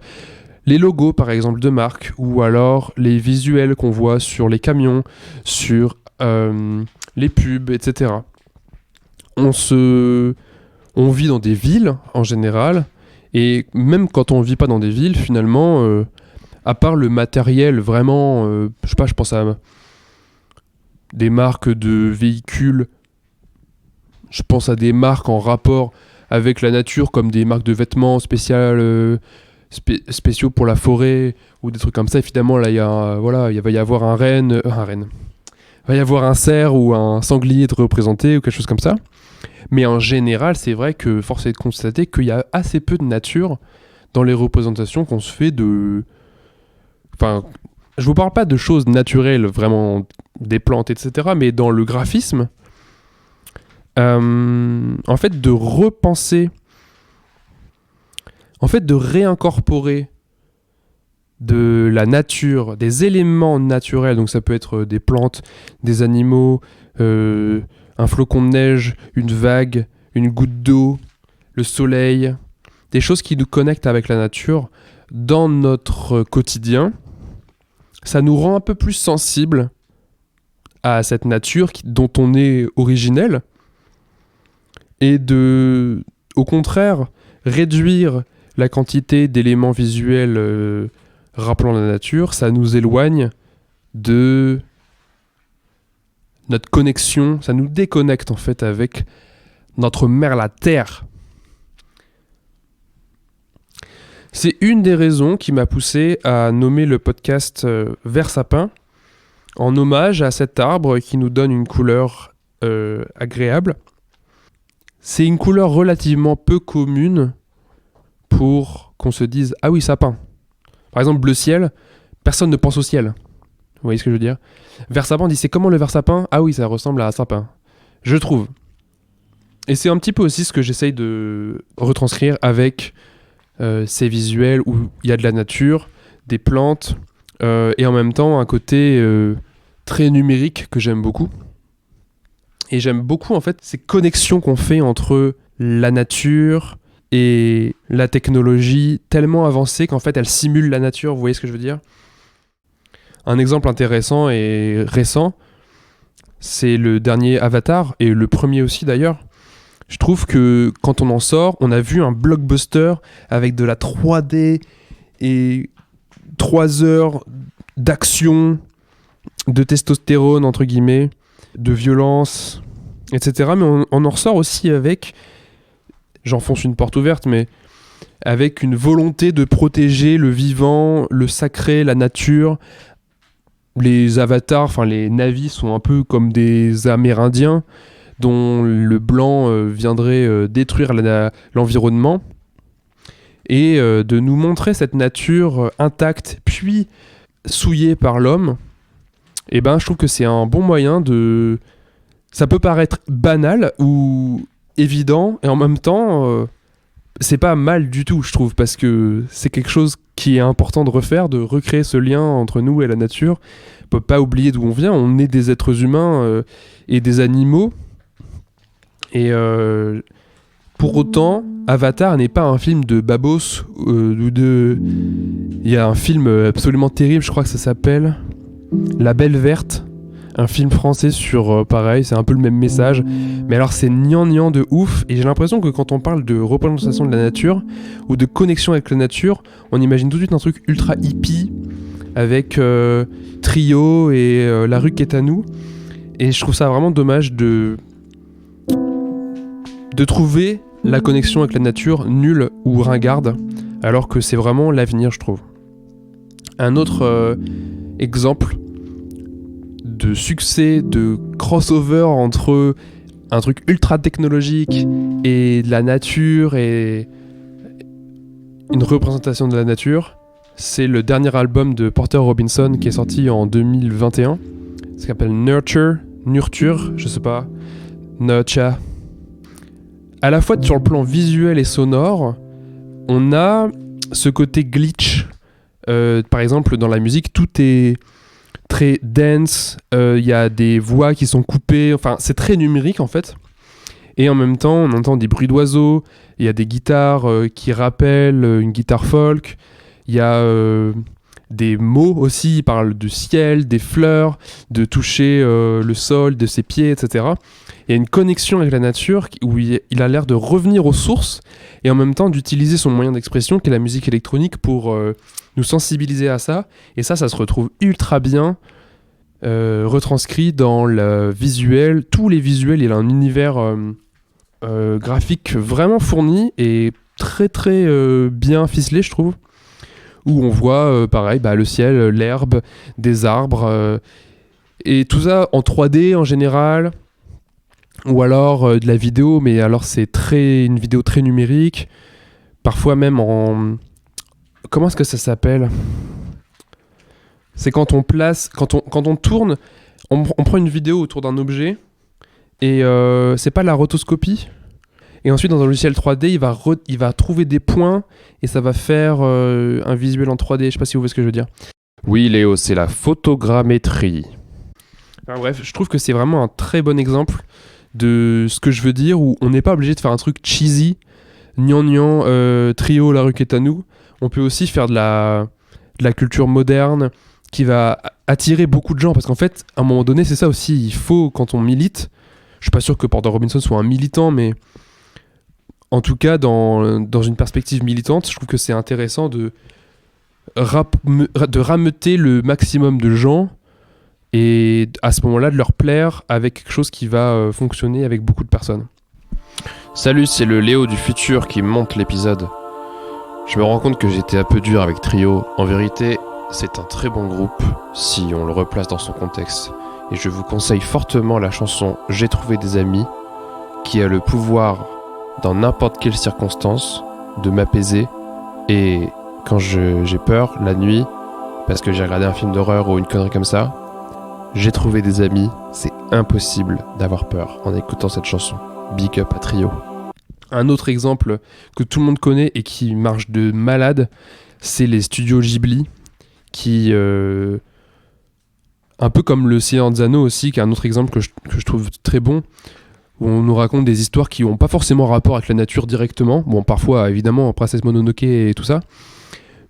les logos par exemple de marques, ou alors les visuels qu'on voit sur les camions, sur les pubs, etc. On vit dans des villes en général, et même quand on vit pas dans des villes, finalement, à part le matériel vraiment, je sais pas, je pense à des marques de véhicules, je pense à des marques en rapport avec la nature, comme des marques de vêtements spéciaux pour la forêt, ou des trucs comme ça. Évidemment, là, il va y avoir un renne. Il va y avoir un cerf ou un sanglier de représenté ou quelque chose comme ça. Mais en général, c'est vrai que force est de constater qu'il y a assez peu de nature dans les représentations qu'on se fait de... Enfin, je vous parle pas de choses naturelles, vraiment des plantes, etc. Mais dans le graphisme, en fait, de repenser, en fait, de réincorporer de la nature, des éléments naturels, donc ça peut être des plantes, des animaux, un flocon de neige, une vague, une goutte d'eau, le soleil, des choses qui nous connectent avec la nature dans notre quotidien. Ça nous rend un peu plus sensibles à cette nature dont on est originel, et au contraire, réduire la quantité d'éléments visuels rappelant la nature. Ça nous éloigne de notre connexion, ça nous déconnecte en fait avec notre mère, la Terre. C'est une des raisons qui m'a poussé à nommer le podcast Versapin, en hommage à cet arbre qui nous donne une couleur agréable. C'est une couleur relativement peu commune pour qu'on se dise « Ah oui, sapin ». Par exemple, bleu ciel, personne ne pense au ciel. Vous voyez ce que je veux dire ? Versapin, on dit « C'est comment le versapin ?» Ah oui, ça ressemble à un sapin. Je trouve. Et c'est un petit peu aussi ce que j'essaye de retranscrire avec ces visuels où il y a de la nature, des plantes, et en même temps un côté très numérique que j'aime beaucoup. Et j'aime beaucoup en fait ces connexions qu'on fait entre la nature et la technologie tellement avancée qu'en fait elle simule la nature, vous voyez ce que je veux dire ? Un exemple intéressant et récent, c'est le dernier Avatar, et le premier aussi d'ailleurs. Je trouve que quand on en sort, on a vu un blockbuster avec de la 3D et 3 heures d'action, de testostérone entre guillemets, de violence, etc. Mais on en ressort aussi avec, j'enfonce une porte ouverte, mais avec une volonté de protéger le vivant, le sacré, la nature. Les avatars, enfin les Na'vis sont un peu comme des Amérindiens, dont le blanc viendrait détruire l'environnement, et de nous montrer cette nature intacte puis souillée par l'homme. Et ben je trouve que c'est un bon moyen de... Ça peut paraître banal ou évident, et en même temps c'est pas mal du tout, je trouve, parce que c'est quelque chose qui est important de refaire, de recréer ce lien entre nous et la nature. On peut pas oublier d'où on vient, on est des êtres humains et des animaux, et pour autant Avatar n'est pas un film de babos ou de... Il y a un film absolument terrible, je crois que ça s'appelle La Belle Verte, un film français sur pareil, c'est un peu le même message, mais alors c'est gnangnan de ouf, et j'ai l'impression que quand on parle de représentation de la nature ou de connexion avec la nature, on imagine tout de suite un truc ultra hippie avec Trio et La rue qui est à nous, et je trouve ça vraiment dommage de trouver la connexion avec la nature nulle ou ringarde, alors que c'est vraiment l'avenir, je trouve. Un autre exemple de succès, de crossover entre un truc ultra technologique et de la nature et une représentation de la nature, c'est le dernier album de Porter Robinson qui est sorti en 2021. Ça s'appelle Nurture, je sais pas, Nurture. À la fois sur le plan visuel et sonore, on a ce côté glitch. Par exemple, dans la musique, tout est très dense, y a des voix qui sont coupées, enfin c'est très numérique en fait. Et en même temps, on entend des bruits d'oiseaux, il y a des guitares qui rappellent une guitare folk, il y a des mots aussi, ils parlent du ciel, des fleurs, de toucher le sol, de ses pieds, etc. Il y a une connexion avec la nature où il a l'air de revenir aux sources et en même temps d'utiliser son moyen d'expression qui est la musique électronique pour nous sensibiliser à ça. Et ça se retrouve ultra bien retranscrit dans le visuel. Tous les visuels, il a un univers graphique vraiment fourni et très très bien ficelé, je trouve. Où on voit pareil le ciel, l'herbe, des arbres et tout ça en 3D en général, ou alors de la vidéo, mais alors c'est une vidéo très numérique, parfois même en... Comment est-ce que ça s'appelle ? C'est quand on tourne, on prend une vidéo autour d'un objet et c'est pas la rotoscopie. Et ensuite, dans un logiciel 3D, il va trouver des points et ça va faire un visuel en 3D. Je sais pas si vous voyez ce que je veux dire. Oui, Léo, c'est la photogrammétrie. Enfin, bref, je trouve que c'est vraiment un très bon exemple de ce que je veux dire, où on n'est pas obligé de faire un truc cheesy, gnangnan, Trio, La rue qui est à nous. On peut aussi faire de la culture moderne qui va attirer beaucoup de gens, parce qu'en fait, à un moment donné, c'est ça aussi, il faut, quand on milite, je suis pas sûr que Porter Robinson soit un militant, mais en tout cas, dans une perspective militante, je trouve que c'est intéressant de rameuter le maximum de gens et à ce moment-là de leur plaire avec quelque chose qui va fonctionner avec beaucoup de personnes. Salut, c'est le Léo du futur qui monte l'épisode. Je me rends compte que j'étais un peu dur avec Trio. En vérité, c'est un très bon groupe si on le replace dans son contexte. Et je vous conseille fortement la chanson « J'ai trouvé des amis » qui a le pouvoir, dans n'importe quelle circonstance, de m'apaiser. Et quand j'ai peur, la nuit, parce que j'ai regardé un film d'horreur ou une connerie comme ça, j'ai trouvé des amis, c'est impossible d'avoir peur en écoutant cette chanson. Big up à Trio. Un autre exemple que tout le monde connaît et qui marche de malade, c'est les studios Ghibli, qui... un peu comme le Seigneur des Anneaux aussi, qui est un autre exemple que je trouve très bon, où on nous raconte des histoires qui n'ont pas forcément rapport avec la nature directement. Bon, parfois, évidemment, Princesse Mononoke et tout ça.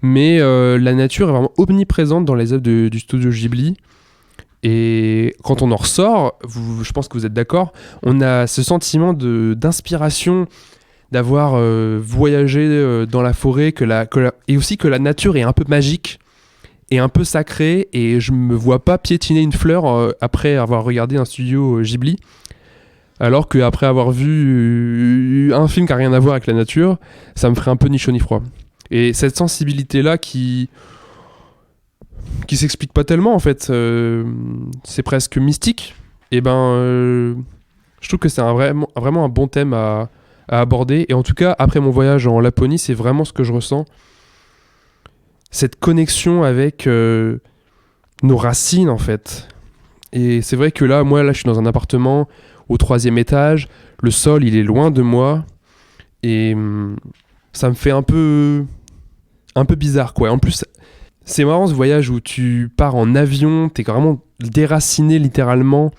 Mais la nature est vraiment omniprésente dans les œuvres du studio Ghibli. Et quand on en ressort, je pense que vous êtes d'accord, on a ce sentiment d'inspiration, d'avoir voyagé dans la forêt, et aussi que la nature est un peu magique et un peu sacrée, et je me vois pas piétiner une fleur après avoir regardé un studio Ghibli, alors qu'après avoir vu un film qui n'a rien à voir avec la nature, ça me ferait un peu ni chaud ni froid. Et cette sensibilité-là qui s'explique pas tellement en fait, c'est presque mystique, et Je trouve que c'est vraiment un bon thème à aborder. Et en tout cas, après mon voyage en Laponie, c'est vraiment ce que je ressens. Cette connexion avec nos racines, en fait. Et c'est vrai que là, je suis dans un appartement au 3e étage. Le sol, il est loin de moi. Et ça me fait un peu bizarre, quoi. En plus, c'est marrant ce voyage où tu pars en avion, t'es vraiment déraciné littéralement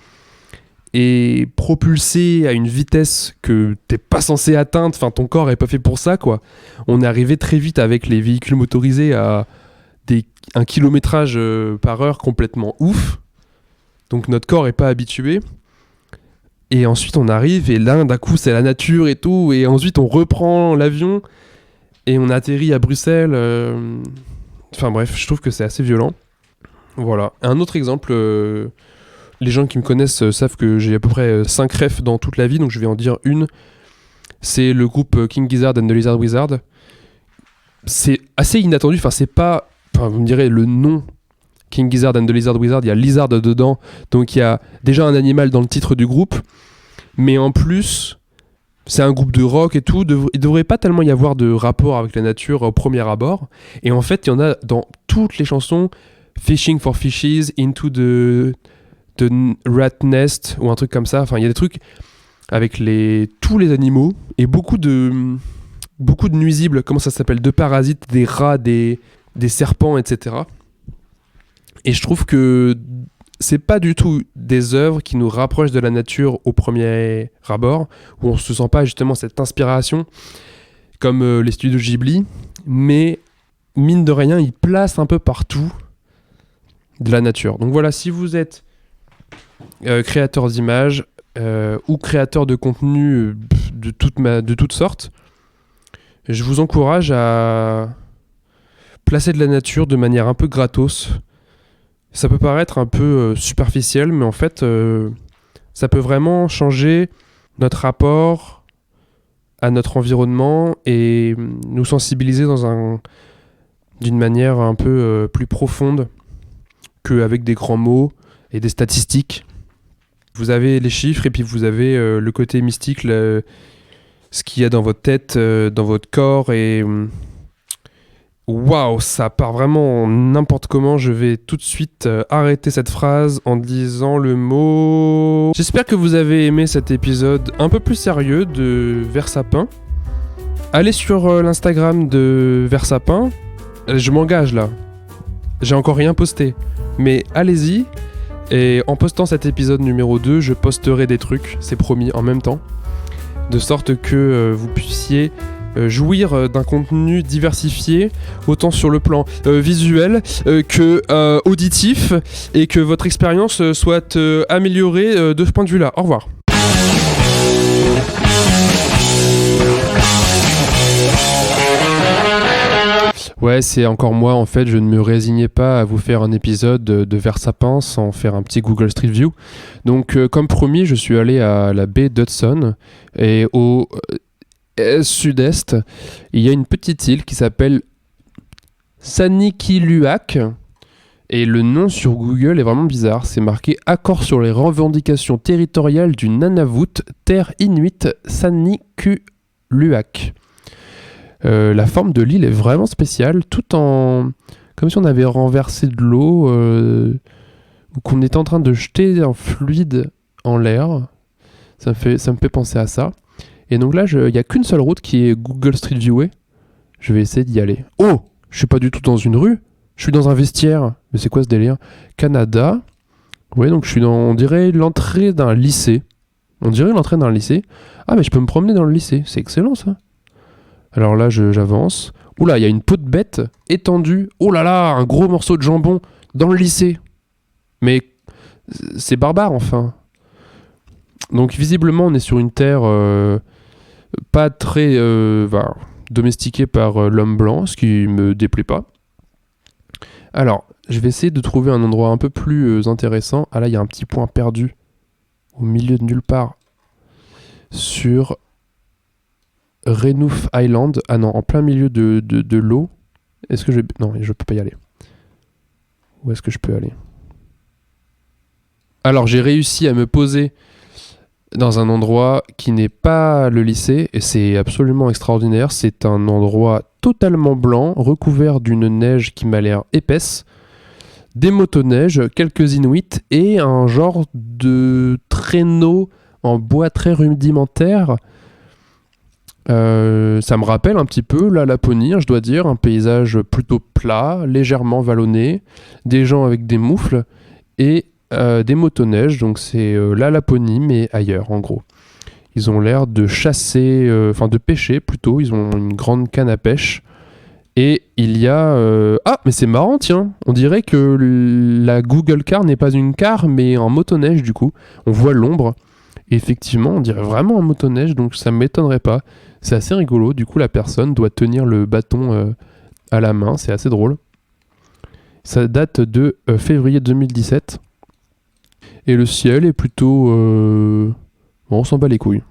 et propulsé à une vitesse que t'es pas censé atteindre. Enfin, ton corps est pas fait pour ça, quoi. On est arrivé très vite avec les véhicules motorisés à un kilométrage par heure complètement ouf. Donc notre corps est pas habitué. Et ensuite on arrive et là d'un coup c'est la nature et tout. Et ensuite on reprend l'avion et on atterrit à Bruxelles. Enfin bref, je trouve que c'est assez violent. Voilà. Un autre exemple, les gens qui me connaissent savent que j'ai à peu près 5 refs dans toute la vie, donc je vais en dire une. C'est le groupe King Gizzard and the Lizard Wizard. C'est assez inattendu, c'est pas... Enfin, vous me direz, le nom King Gizzard and the Lizard Wizard, il y a Lizard dedans, donc il y a déjà un animal dans le titre du groupe, mais en plus, c'est un groupe de rock et tout, il devrait pas tellement y avoir de rapport avec la nature au premier abord, et en fait, il y en a dans toutes les chansons, Fishing for Fishes, Into the Rat Nest, ou un truc comme ça, enfin, il y a des trucs avec tous les animaux, et beaucoup de nuisibles, comment ça s'appelle, de parasites, des rats, des serpents, etc. Et je trouve que c'est pas du tout des œuvres qui nous rapprochent de la nature au premier abord, où on se sent pas justement cette inspiration, comme les studios Ghibli, mais mine de rien, ils placent un peu partout de la nature. Donc voilà, si vous êtes créateur d'images ou créateur de contenu de toutes sortes, je vous encourage à placer de la nature de manière un peu gratos. Ça peut paraître un peu superficiel, mais en fait, ça peut vraiment changer notre rapport à notre environnement et nous sensibiliser d'une manière un peu plus profonde qu'avec des grands mots et des statistiques. Vous avez les chiffres et puis vous avez le côté mystique, ce qu'il y a dans votre tête, dans votre corps et... Waouh, ça part vraiment n'importe comment. Je vais tout de suite arrêter cette phrase en disant le mot... J'espère que vous avez aimé cet épisode un peu plus sérieux de Versapin. Allez sur l'Instagram de Versapin. Je m'engage là. J'ai encore rien posté. Mais allez-y. Et en postant cet épisode numéro 2, je posterai des trucs, c'est promis, en même temps. De sorte que vous puissiez... jouir d'un contenu diversifié autant sur le plan visuel que auditif et que votre expérience soit améliorée de ce point de vue-là. Au revoir. Ouais, c'est encore moi, en fait, je ne me résignais pas à vous faire un épisode de Versapin sans faire un petit Google Street View. Donc, comme promis, je suis allé à la baie d'Hudson et au sud-est, il y a une petite île qui s'appelle Sanikiluaq et le nom sur Google est vraiment bizarre, c'est marqué « Accord sur les revendications territoriales du Nunavut, terre inuite Sanikiluaq ». La forme de l'île est vraiment spéciale, comme si on avait renversé de l'eau ou qu'on était en train de jeter un fluide en l'air. Ça me fait penser à ça. Et donc là, il n'y a qu'une seule route qui est Google Street Viewée. Je vais essayer d'y aller. Oh, je suis pas du tout dans une rue. Je suis dans un vestiaire. Mais c'est quoi ce délire ? Canada. Ouais, donc je suis on dirait l'entrée d'un lycée. Ah, mais je peux me promener dans le lycée. C'est excellent, ça. Alors là, j'avance. Oula, il y a une peau de bête étendue. Oh là là, un gros morceau de jambon dans le lycée. Mais c'est barbare, enfin. Donc visiblement, on est sur une terre pas très domestiquée par l'homme blanc, ce qui me déplaît pas. Alors, je vais essayer de trouver un endroit un peu plus intéressant. Ah là, il y a un petit point perdu au milieu de nulle part sur Renouf Island. Ah non, en plein milieu de l'eau. Est-ce que Non, je peux pas y aller. Où est-ce que je peux aller ? Alors, j'ai réussi à me poser dans un endroit qui n'est pas le lycée, et c'est absolument extraordinaire. C'est un endroit totalement blanc, recouvert d'une neige qui m'a l'air épaisse, des motoneiges, quelques inuits et un genre de traîneau en bois très rudimentaire. Ça me rappelle un petit peu la Laponie, je dois dire, un paysage plutôt plat, légèrement vallonné, des gens avec des moufles et des motoneiges, donc c'est la Laponie mais ailleurs en gros. Ils ont l'air de chasser, de pêcher plutôt, ils ont une grande canne à pêche. Et il y a... Ah, mais c'est marrant, tiens. On dirait que la Google Car n'est pas une car, mais un motoneige, du coup. On voit l'ombre. Et effectivement, on dirait vraiment un motoneige, donc ça ne m'étonnerait pas. C'est assez rigolo. Du coup, la personne doit tenir le bâton à la main. C'est assez drôle. Ça date de février 2017. Et le ciel est plutôt... Bon, on s'en bat les couilles.